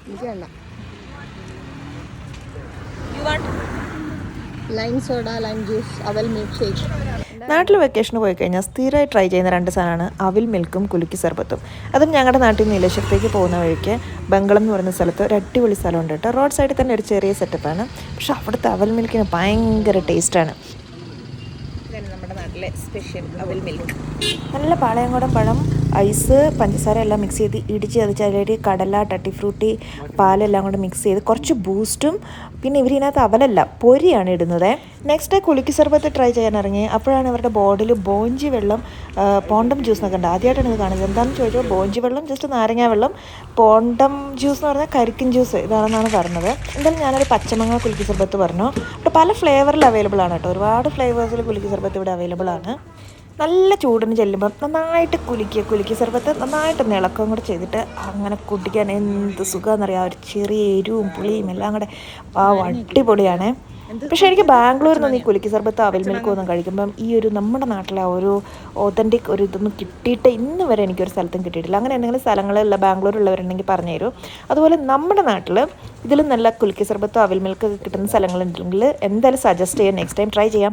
എനിക്ക് വേണ്ട. Lime soda, lime juice, അവൽ മിൽക്ക് ഷേക്ക്. നാട്ടിൽ വെക്കേഷന് പോയി കഴിഞ്ഞാൽ സ്ഥിരമായി ട്രൈ ചെയ്യുന്ന 2 സാധനമാണ് അവിൽ മിൽക്കും കുലുക്കി സർബത്തും. അതും ഞങ്ങളുടെ നാട്ടിൽ നീലേശ്വരത്തേക്ക് പോകുന്ന വഴിക്ക് ബംഗളം എന്ന് പറയുന്ന സ്ഥലത്ത് ഒരു അടിപൊളി സ്ഥലമുണ്ട് കേട്ടോ. റോഡ് സൈഡിൽ തന്നെ ഒരു ചെറിയ സെറ്റപ്പാണ്. പക്ഷെ അവിടുത്തെ അവൽ മിൽക്കിന് ഭയങ്കര ടേസ്റ്റാണ്. ഇതാണ് നമ്മുടെ നാട്ടിലെ സ്പെഷ്യൽ അവൽ മിൽക്ക്. നല്ല പാളയംകോടൻ പഴം, ഐസ്, പഞ്ചസാര എല്ലാം മിക്സ് ചെയ്ത് ഇടിച്ച് ചതച്ച് അതിലേക്ക് കടല, ടട്ടി ഫ്രൂട്ടി, പാലെല്ലാം കൂടെ മിക്സ് ചെയ്ത് കുറച്ച് ബൂസ്റ്റും പിന്നെ ഇവരിതിനകത്ത് അവലല്ല പൊരിയാണ് ഇടുന്നത്. നെക്സ്റ്റ് ഡേ കുലുക്കി സർബത്ത് ട്രൈ ചെയ്യാൻ ഇറങ്ങി. അപ്പോഴാണ് ഇവരുടെ ബോർഡിൽ ബോഞ്ചി വെള്ളം, പോണ്ടം ജ്യൂസ് എന്നൊക്കെ ഉണ്ട്. ആദ്യമായിട്ടാണ് ഇത് കാണുന്നത്. എന്താണെന്ന് ചോദിച്ചാൽ ബോഞ്ചി വെള്ളം ജസ്റ്റ് നാരങ്ങ വെള്ളം, പോണ്ടം ജ്യൂസ് എന്ന് പറഞ്ഞാൽ കരിക്കിൻ ജ്യൂസ് ഇതാണെന്നാണ് പറഞ്ഞത്. എന്തായാലും ഞാനൊരു പച്ചമങ്ങ കുലുക്കി സർബത്ത് പറഞ്ഞു. അപ്പോൾ പല ഫ്ലേവറിൽ അവൈലബിൾ ആണ് കേട്ടോ. ഒരുപാട് ഫ്ലേവേഴ്സിൽ കുലുക്കി സർബത്ത് ഇവിടെ അവൈലബിൾ ആണ്. നല്ല ചൂടിന് ചെല്ലുമ്പം നന്നായിട്ട് കുലുക്കി സർബത്ത് നന്നായിട്ട് ഇളക്കം കൂടെ ചെയ്തിട്ട് അങ്ങനെ കുടിക്കാൻ എന്ത് സുഖമാണെന്നറിയാം. ഒരു ചെറിയ എരിവും പുളിയും എല്ലാം കൂടെ അടിപൊളിയാണ്. പക്ഷേ എനിക്ക് ബാംഗ്ലൂരിൽ നിന്ന് ഈ കുലുക്കി സർബത്ത് അവൽ മിൽക്കും ഒന്നും കഴിക്കുമ്പം ഈ ഒരു നമ്മുടെ നാട്ടിലെ ഒരു ഓതൻറ്റിക് ഒരു ഇതൊന്നും കിട്ടിയിട്ട് ഇന്ന് വരെ എനിക്കൊരു സ്ഥലത്തും കിട്ടിയിട്ടില്ല. അങ്ങനെ എന്തെങ്കിലും സ്ഥലങ്ങളിലുള്ള ബാംഗ്ലൂരുള്ളവരുണ്ടെങ്കിൽ പറഞ്ഞുതരും. അതുപോലെ നമ്മുടെ നാട്ടിൽ ഇതിലും നല്ല കുലുക്കി സർബത്തോ അവൽ മിൽക്കൊക്കെ കിട്ടുന്ന സ്ഥലങ്ങളുണ്ടെങ്കിൽ എന്തായാലും സജസ്റ്റ് ചെയ്യാം. നെക്സ്റ്റ് ടൈം ട്രൈ ചെയ്യാം.